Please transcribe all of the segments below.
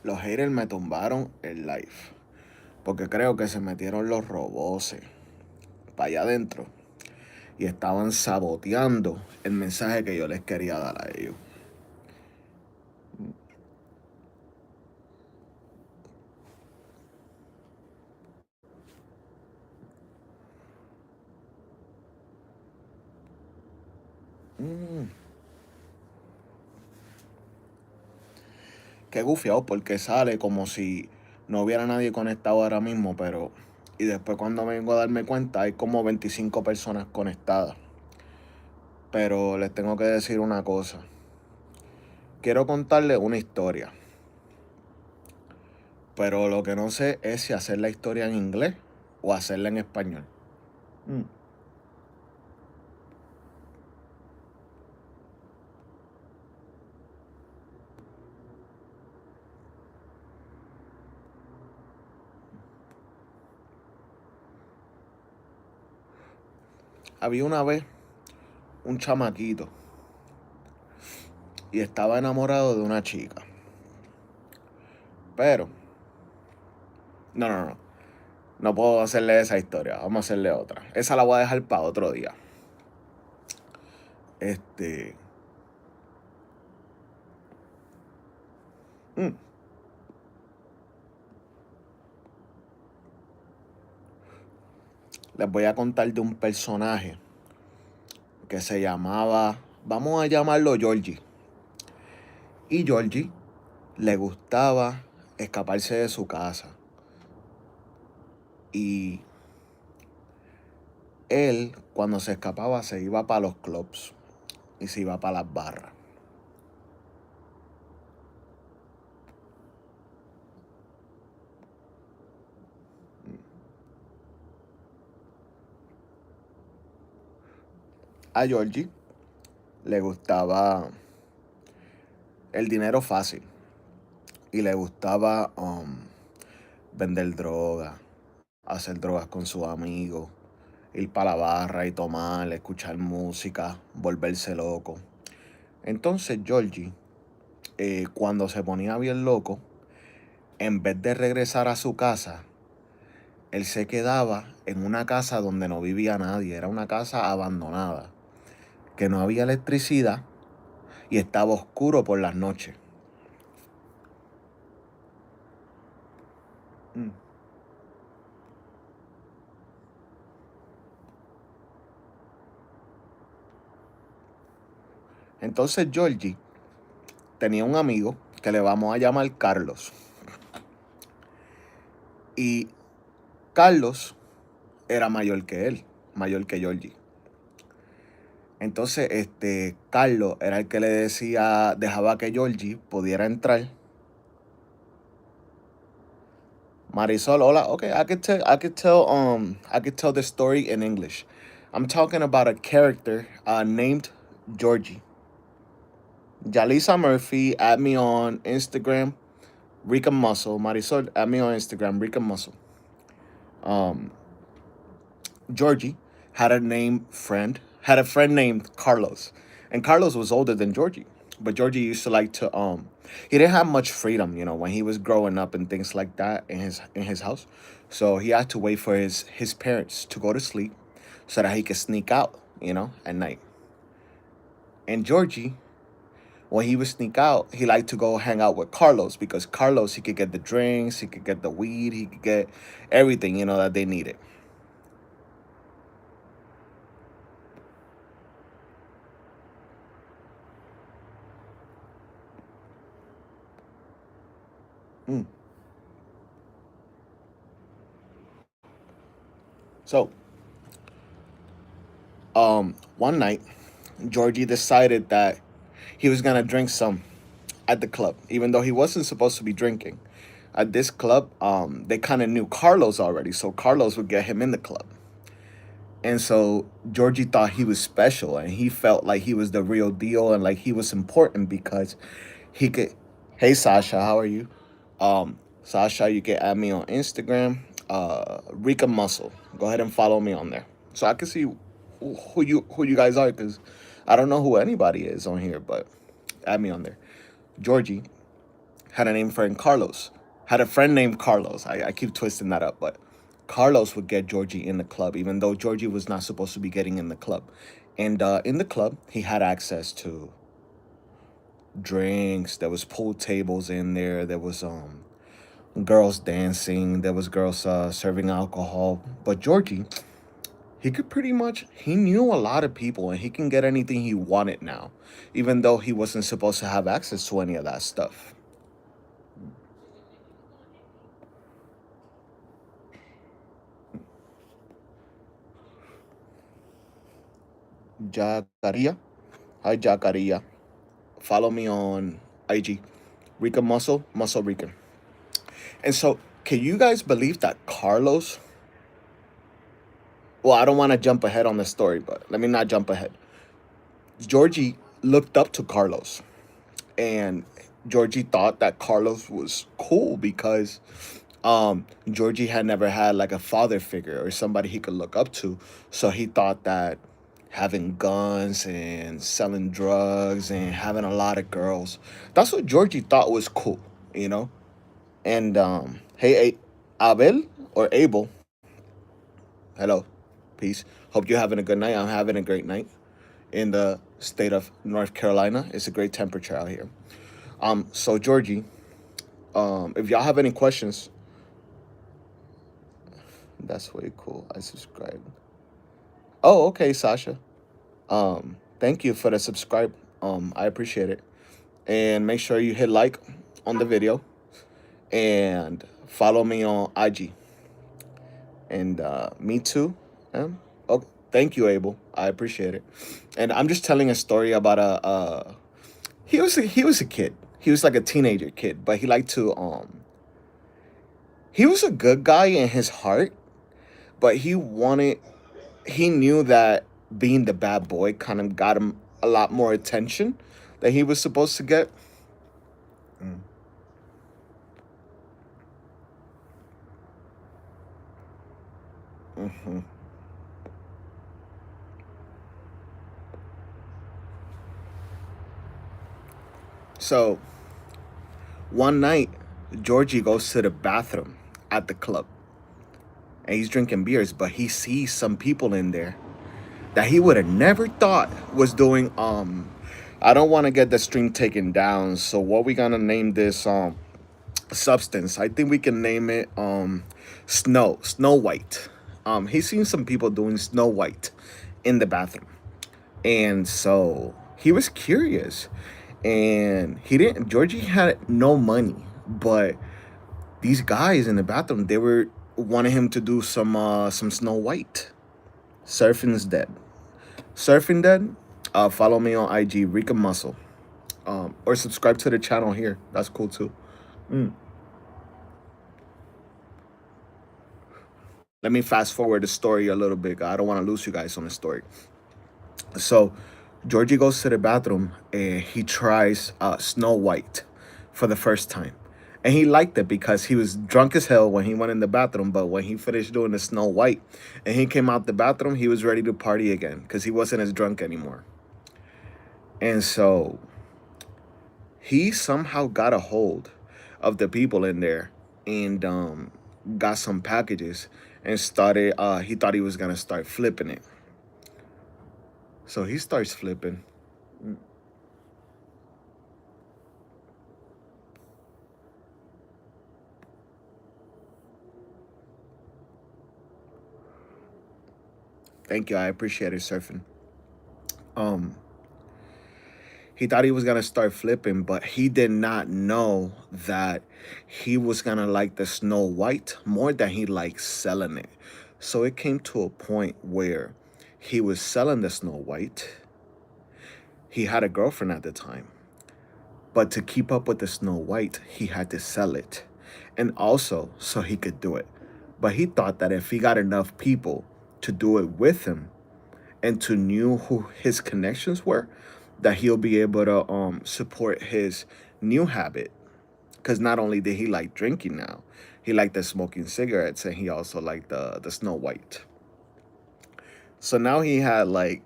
Los haters me tumbaron el live. Porque creo que se metieron los robots para allá adentro. Y estaban saboteando el mensaje que yo les quería dar a ellos. Mm, Qué gufiado, porque sale como si no hubiera nadie conectado ahora mismo, pero... Y después cuando vengo a darme cuenta hay como 25 personas conectadas. Pero les tengo que decir una cosa. Quiero contarles una historia. Pero lo que no sé es si hacer la historia en inglés o hacerla en español. Mm. Había una vez un chamaquito y estaba enamorado de una chica. Pero, no. No puedo hacerle esa historia. Vamos a hacerle otra. Esa la voy a dejar para otro día. Este. mm, Les voy a contar de un personaje que se llamaba. Vamos a llamarlo Georgie. Y Georgie le gustaba escaparse de su casa. Y él, cuando se escapaba, se iba para los clubs y se iba para las barras. A Georgie le gustaba el dinero fácil y le gustaba vender droga, hacer drogas con sus amigos, ir para la barra y tomar, escuchar música, volverse loco. Entonces Georgie, cuando se ponía bien loco, en vez de regresar a su casa, él se quedaba en una casa donde no vivía nadie, era una casa abandonada, que no había electricidad y estaba oscuro por las noches. Mm. Entonces Georgie tenía un amigo que le vamos a llamar Carlos. Y Carlos era mayor que él, mayor que Georgie. Entonces, Carlos era el que le decía, dejaba que Georgie pudiera entrar. Marisol, hola. Okay, I could tell the story in English. I'm talking about a character named Georgie. Jalisa Murphy, add me on Instagram, Rican Muscle. Marisol, add me on Instagram, Rican Muscle. Um, Georgie had a friend named Carlos, and Carlos was older than Georgie. But Georgie used to like to he didn't have much freedom, when he was growing up and things like that in his house. So he had to wait for his parents to go to sleep so that he could sneak out, at night. And Georgie, when he would sneak out, he liked to go hang out with Carlos because Carlos he could get the drinks, he could get the weed, he could get everything, that they needed. Mm. So, one night, Georgie decided that he was gonna drink some at the club, even though he wasn't supposed to be drinking. At this club, they kind of knew Carlos already, so Carlos would get him in the club. And so Georgie thought he was special, and he felt like he was the real deal, and like he was important because he could. Hey Sasha, how are you? Sasha, you can add me on Instagram, Rican Muscle. Go ahead and follow me on there, so I can see who you guys are, because I don't know who anybody is on here, but add me on there. Georgie had a name friend Carlos. Had a friend named Carlos. I keep twisting that up, but Carlos would get Georgie in the club, even though Georgie was not supposed to be getting in the club. And in the club, he had access to drinks. There was pool tables in there. There was girls dancing. There was girls serving alcohol. But Georgie, he could pretty much he knew a lot of people, and he can get anything he wanted now, even though he wasn't supposed to have access to any of that stuff. Jakaria. Hi, Jakaria. Follow me on IG. Rican Muscle, Muscle Rican. And so, can you guys believe that Carlos? Well, I don't want to jump ahead on the story, but let me not jump ahead. Georgie looked up to Carlos, and Georgie thought that Carlos was cool because Georgie had never had like a father figure or somebody he could look up to. So he thought that having guns and selling drugs and having a lot of girls, that's what Georgie thought was cool, you know? And hey, Abel or Abel, hello, peace. Hope you're having a good night. I'm having a great night in the state of North Carolina. It's a great temperature out here. So Georgie, if y'all have any questions, that's way cool. I subscribed. Oh, okay, Sasha. Thank you for the subscribe. I appreciate it. And make sure you hit like on the video and follow me on IG. And me too. Oh, thank you, Abel. I appreciate it. And I'm just telling a story about he was a kid. He was like a teenager kid, but he liked to he was a good guy in his heart, but he knew that being the bad boy kind of got him a lot more attention that he was supposed to get. Mm. Hmm. So one night, Georgie goes to the bathroom at the club and he's drinking beers, but he sees some people in there that he would have never thought was doing I don't want to get the stream taken down, so what we gonna name this substance? I think we can name it Snow White. He's seen some people doing Snow White in the bathroom. And so he was curious. And he didn't Georgie had no money, but these guys in the bathroom, they were wanting him to do some Snow White. Surfing's dead. Surfing dead. Follow me on IG, Rican Muscle. Or subscribe to the channel here. That's cool too. Mm. Let me fast forward the story a little bit. I don't want to lose you guys on the story. So Georgie goes to the bathroom and he tries Snow White for the first time. And he liked it because he was drunk as hell when he went in the bathroom. But when he finished doing the Snow White and he came out the bathroom, he was ready to party again because he wasn't as drunk anymore. And so he somehow got a hold of the people in there and got some packages and started, he thought he was going to start flipping it. So he starts flipping. Thank you. I appreciate it, surfing. Um, he thought he was gonna start flipping, but he did not know that he was gonna like the Snow White more than he liked selling it. So it came to a point where he was selling the Snow White. He had a girlfriend at the time, but to keep up with the Snow White, he had to sell it, and also so he could do it. But he thought that if he got enough people to do it with him and to knew who his connections were, that he'll be able to support his new habit. Because not only did he like drinking now, he liked the smoking cigarettes and he also liked the Snow White. So now he had like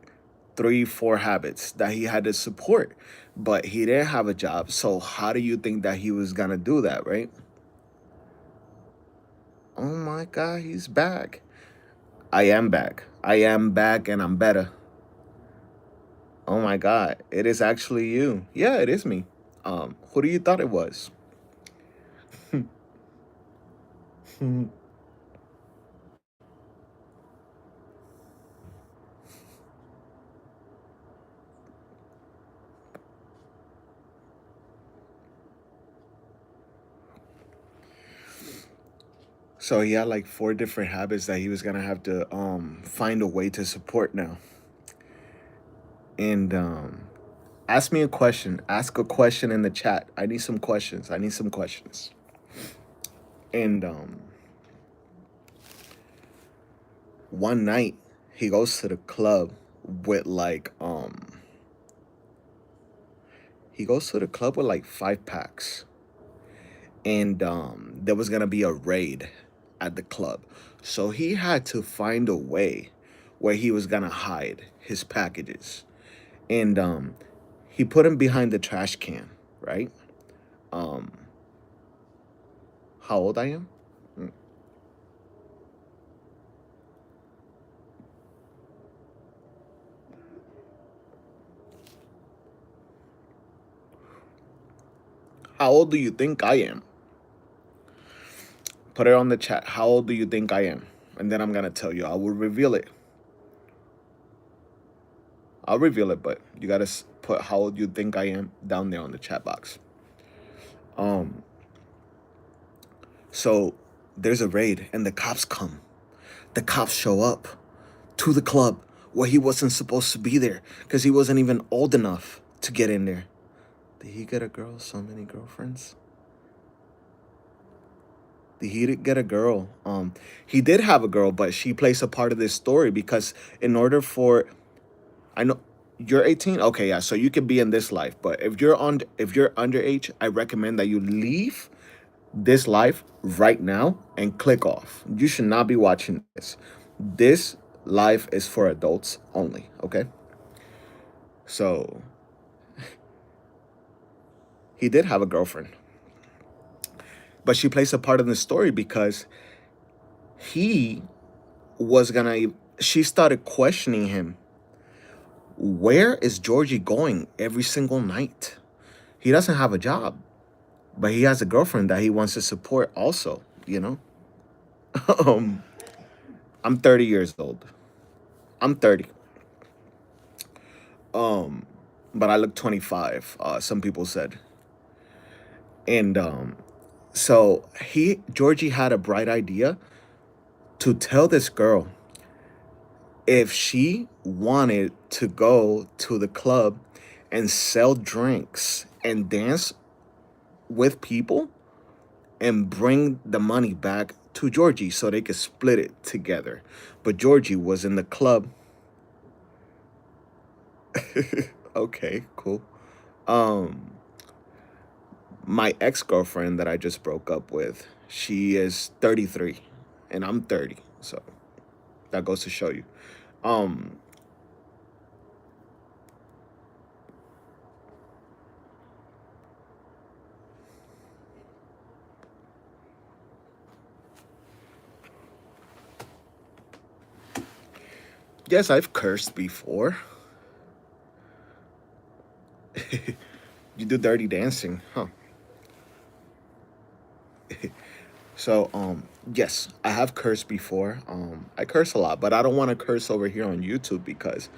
three, four habits that he had to support, but he didn't have a job. So how do you think that he was gonna do that, right? Oh my God, he's back. I am back. I am back, and I'm better. Oh my God, it is actually you. Yeah, it is me. Who do you thought it was? So he had like four different habits that he was gonna have to find a way to support now. And ask me a question. Ask a question in the chat. I need some questions. I need some questions. And one night he goes to the club with like he goes to the club with like 5 packs. And there was gonna be a raid at the club. So he had to find a way where he was gonna hide his packages. And he put him behind the trash can, right? Um, how old I am? Mm. How old do you think I am? Put it on the chat. How old do you think I am? And then I'm gonna tell you. I will reveal it. I'll reveal it, but you gotta put how old you think I am down there on the chat box. Um, so there's a raid and the cops come. The cops show up to the club where he wasn't supposed to be there because he wasn't even old enough to get in there. Did he get a girl? So many girlfriends? Did he get a girl? He did have a girl, but she plays a part of this story because in order for I know you're 18. Okay, yeah, so you can be in this life, but if you're underage, I recommend that you leave this life right now and click off. You should not be watching this. This life is for adults only, okay? So, he did have a girlfriend, but she plays a part in the story because he was gonna she started questioning him. Where is Georgie going every single night? He doesn't have a job, but he has a girlfriend that he wants to support also, you know? um, I'm 30 years old. I'm 30. Um, but I look 25, some people said. And so Georgie had a bright idea to tell this girl if she wanted to go to the club and sell drinks and dance with people and bring the money back to Georgie so they could split it together. But Georgie was in the club. Okay, cool. Um, my ex-girlfriend that I just broke up with, she is 33 and I'm 30. So that goes to show you. Um, yes, I've cursed before. You do dirty dancing, huh? So, yes, I have cursed before. I curse a lot, but I don't want to curse over here on YouTube because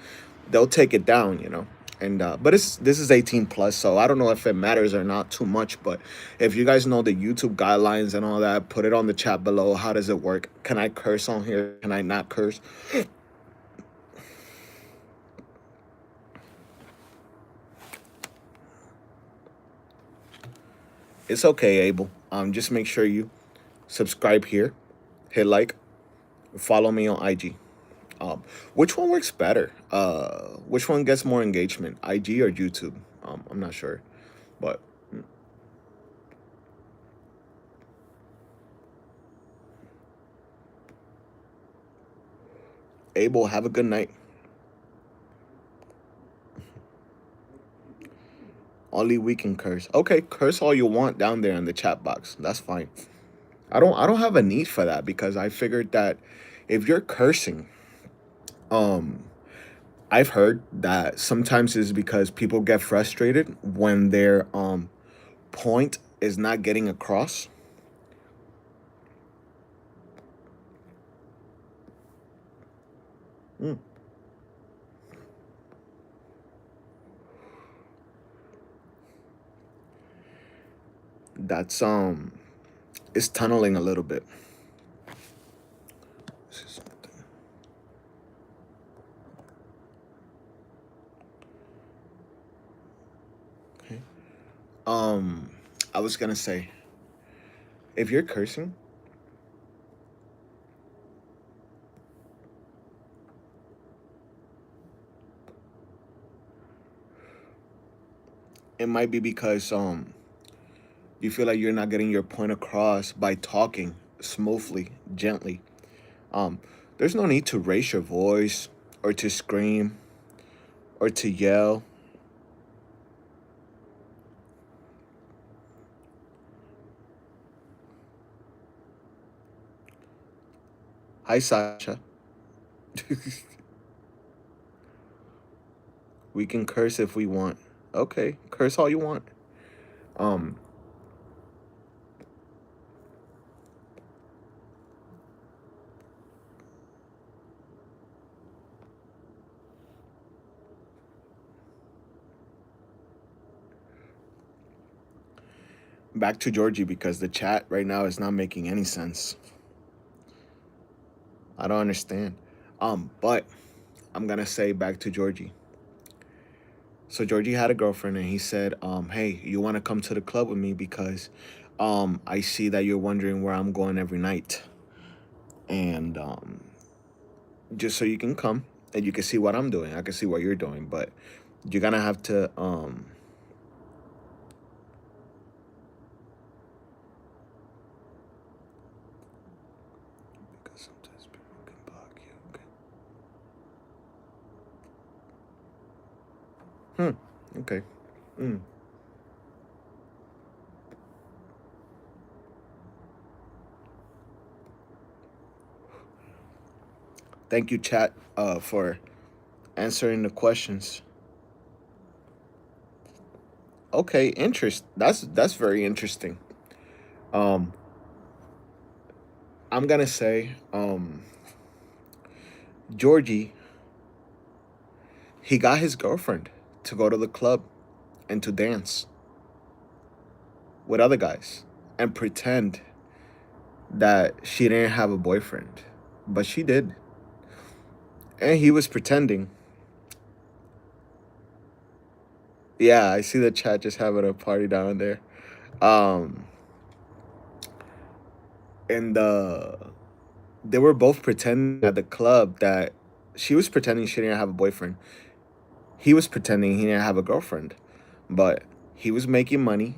they'll take it down, you know. And but this is 18 plus, so I don't know if it matters or not too much. But if you guys know the YouTube guidelines and all that, put it on the chat below. How does it work? Can I curse on here? Can I not curse? It's okay, Abel. Just make sure you subscribe here, hit like, follow me on IG. Which one works better? Which one gets more engagement, IG or YouTube? I'm not sure, but Abel, have a good night. Only we can curse. Okay, curse all you want down there in the chat box. That's fine. I don't have a need for that because I figured that if you're cursing, um I've heard that sometimes is because people get frustrated when their point is not getting across. Mm, that's it's tunneling a little bit. This is something. Okay. Um I was gonna say, if you're cursing, it might be because you feel like you're not getting your point across by talking smoothly, gently. Um, there's no need to raise your voice or to scream or to yell. Hi, Sasha. We can curse if we want. Okay, curse all you want. Um, back to Georgie because the chat right now is not making any sense. I don't understand. But I'm gonna say back to Georgie. So Georgie had a girlfriend and he said, hey, you wanna come to the club with me because I see that you're wondering where I'm going every night. And just so you can come and you can see what I'm doing. I can see what you're doing, but you're gonna have to because sometimes people can block you. Okay. Okay. Mm. Thank you, chat, for answering the questions. Okay, interest. That's very interesting. Um, I'm gonna say, Georgie, he got his girlfriend to go to the club and to dance with other guys and pretend that she didn't have a boyfriend, but she did, and he was pretending. Yeah, I see the chat just having a party down there. Um, and they were both pretending at the club that she was pretending she didn't have a boyfriend. He was pretending he didn't have a girlfriend, but he was making money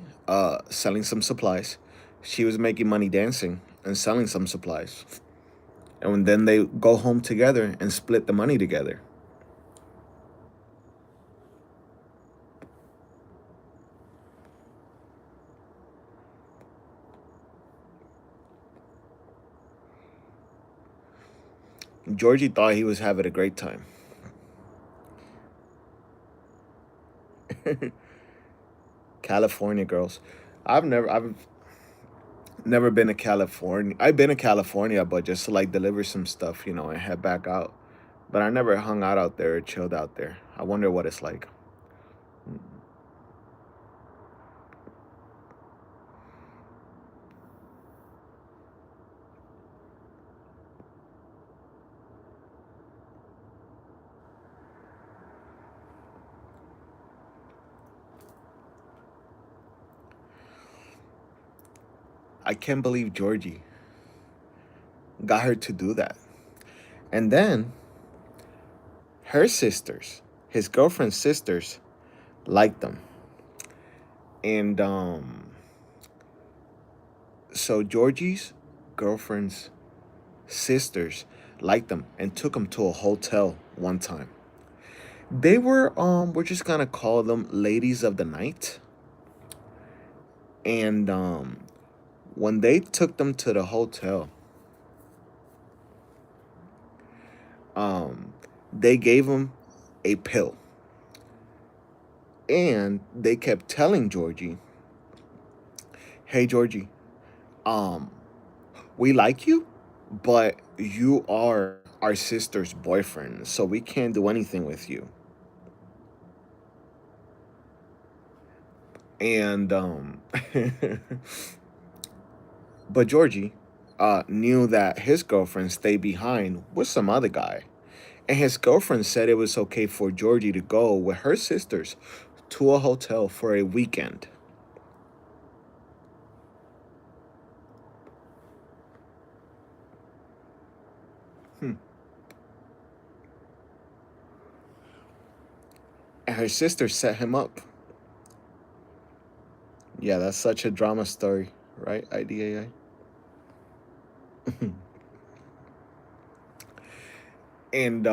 selling some supplies. She was making money dancing and selling some supplies. And then they go home together and split the money together. Georgie thought he was having a great time. California girls. I've never been to California. I've been to California, but just to like deliver some stuff, and head back out. But I never hung out there or chilled out there. I wonder what it's like. I can't believe Georgie got her to do that. And then her sisters, his girlfriend's sisters, liked them. And so Georgie's girlfriend's sisters liked them and took him to a hotel one time. They were we're just gonna call them ladies of the night. And when they took them to the hotel, um, they gave him a pill, and they kept telling Georgie, "Hey, Georgie, um, we like you, but you are our sister's boyfriend, so we can't do anything with you." And but Georgie knew that his girlfriend stayed behind with some other guy. And his girlfriend said it was okay for Georgie to go with her sisters to a hotel for a weekend. Hmm. And her sister set him up. Yeah, that's such a drama story, right? IDAI. And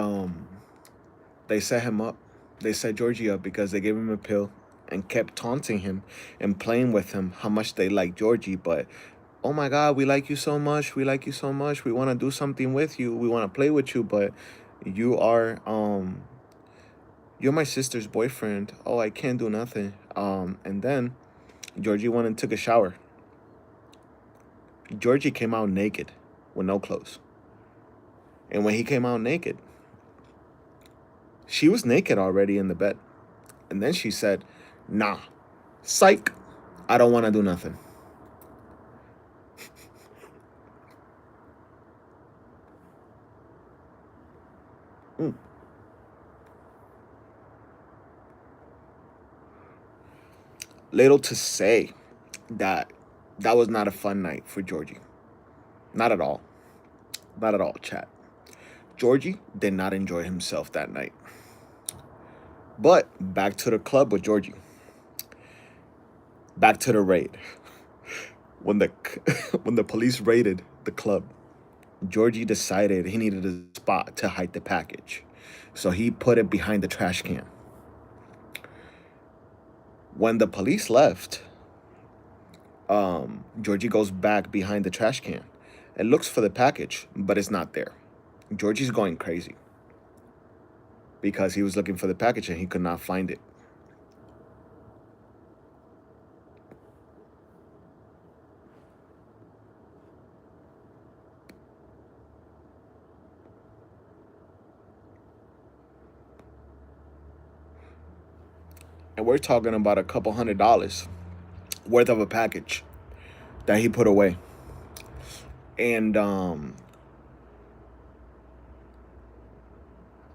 they set him up. They set Georgie up because they gave him a pill and kept taunting him and playing with him how much they like Georgie. But oh my God, we like you so much. We like you so much. We want to do something with you. We want to play with you, but you are you're my sister's boyfriend. Oh, I can't do nothing. And then Georgie went and took a shower. Georgie came out naked with no clothes. And when he came out naked, she was naked already in the bed. And then she said, "Nah, psych, I don't want to do nothing." Mm. Little to say that that was not a fun night for Georgie. Not at all. Not at all, chat. Georgie did not enjoy himself that night. But back to the club with Georgie. Back to the raid. When the when the police raided the club, Georgie decided he needed a spot to hide the package. So he put it behind the trash can. When the police left, Georgie goes back behind the trash can and looks for the package, but it's not there. Georgie's going crazy because he was looking for the package and he could not find it. And we're talking about a couple $100 worth of a package that he put away. And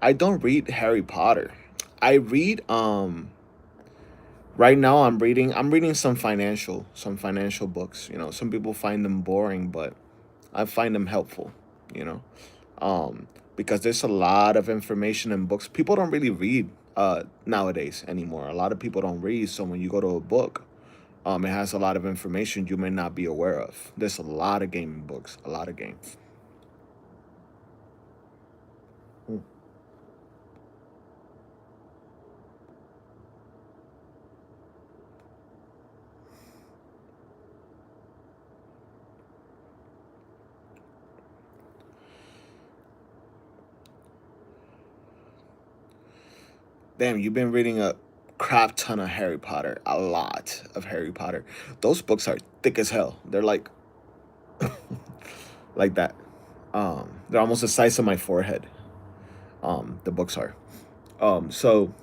I don't read Harry Potter. I read right now I'm reading some financial books. Some people find them boring, but I find them helpful, you know. Because there's a lot of information in books. People don't really read nowadays anymore. A lot of people don't read, so when you go to a book, it has a lot of information you may not be aware of. There's a lot of gaming books, a lot of games. Mm. Damn, you've been reading a crap ton of Harry Potter, a lot of Harry Potter. Those books are thick as hell. They're like that. They're almost the size of my forehead. The books are. So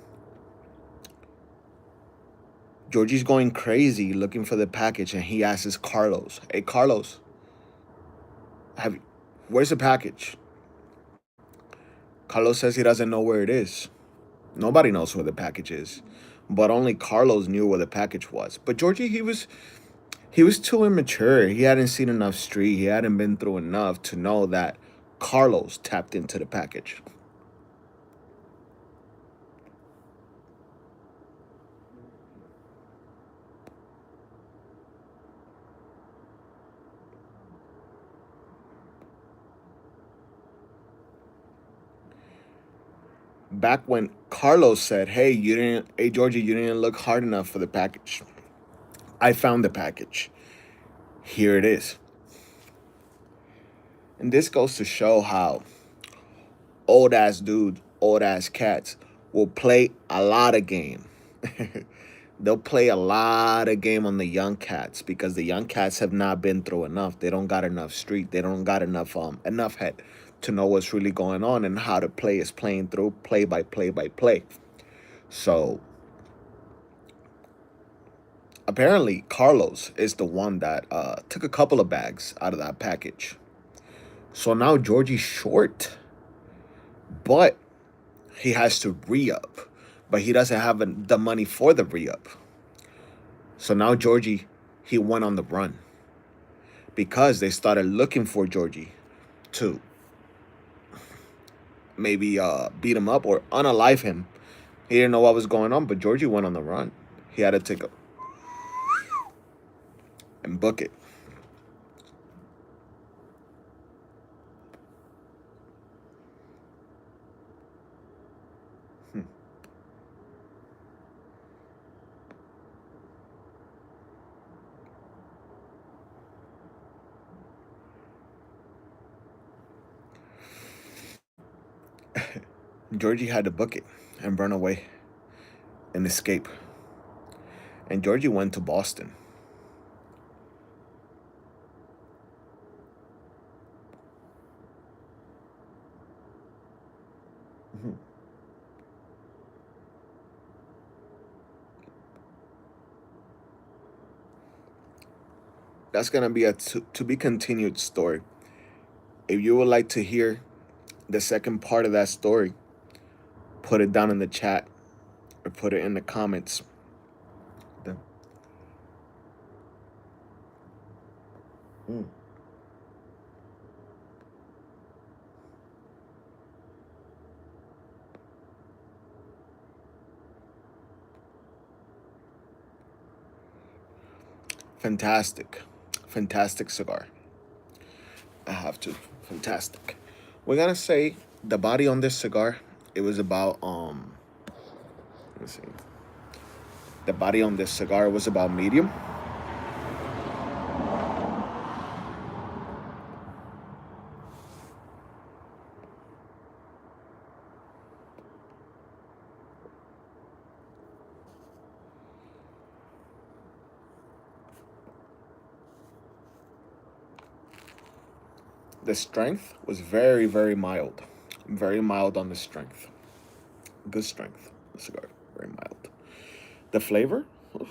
Georgie's going crazy looking for the package, and he asks Carlos, "Hey, Carlos, have you, where's the package?" Carlos says he doesn't know where it is. Nobody knows where the package is, but only Carlos knew where the package was. But Georgie, he was too immature. He hadn't seen enough street. He hadn't been through enough to know that Carlos tapped into the package. Back when Carlos said, "Hey, Georgie, you didn't look hard enough for the package." I found the package. Here it is. And this goes to show how old ass dudes, old ass cats will play a lot of game. They'll play a lot of game on the young cats because the young cats have not been through enough. They don't got enough street. They don't got enough head to know what's really going on and how to play is playing through play by play by play. So apparently Carlos is the one that took a couple of bags out of that package. So now Georgie's short, but he has to re-up, but he doesn't have the money for the re-up. So now Georgie, he went on the run because they started looking for Georgie to maybe beat him up or unalive him. He didn't know what was going on, but Georgie went on the run. He had to take a and book it. Georgie had to book it and run away and escape. And Georgie went to Boston. That's gonna be a to be continued story. If you would like to hear the second part of that story, put it down in the chat or put it in the comments. Mm. Fantastic. Fantastic cigar. I have to. Fantastic. We're gonna say the body on this cigar, it was about let's see. The body on this cigar was about medium. The strength was very, very mild. Very mild on the strength. Good strength. The cigar. Very mild. The flavor? Oof.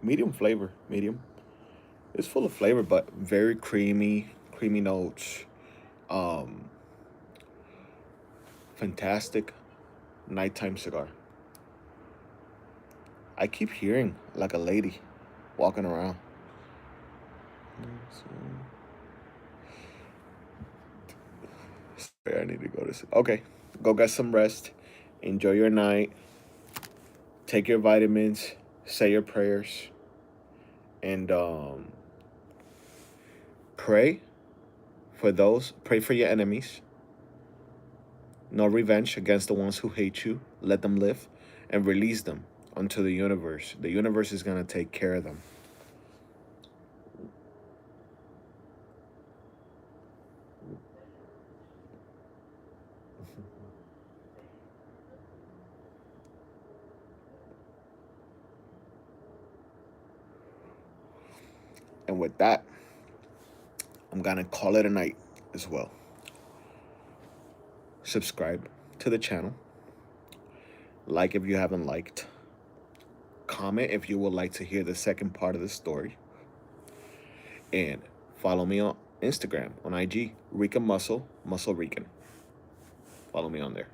Medium flavor. Medium. It's full of flavor, but very creamy. Creamy notes. Um, Fantastic nighttime cigar. I keep hearing like a lady walking around. Sorry, I need to go to sleep. Okay, go get some rest. Enjoy your night. Take your vitamins. Say your prayers. And pray for those. Pray for your enemies. No revenge against the ones who hate you. Let them live and release them onto the universe. The universe is going to take care of them. And with that, I'm going to call it a night as well. Subscribe to the channel. Like if you haven't liked. Comment if you would like to hear the second part of the story. And follow me on Instagram, on IG, Rican Muscle, Muscle Rican. Follow me on there.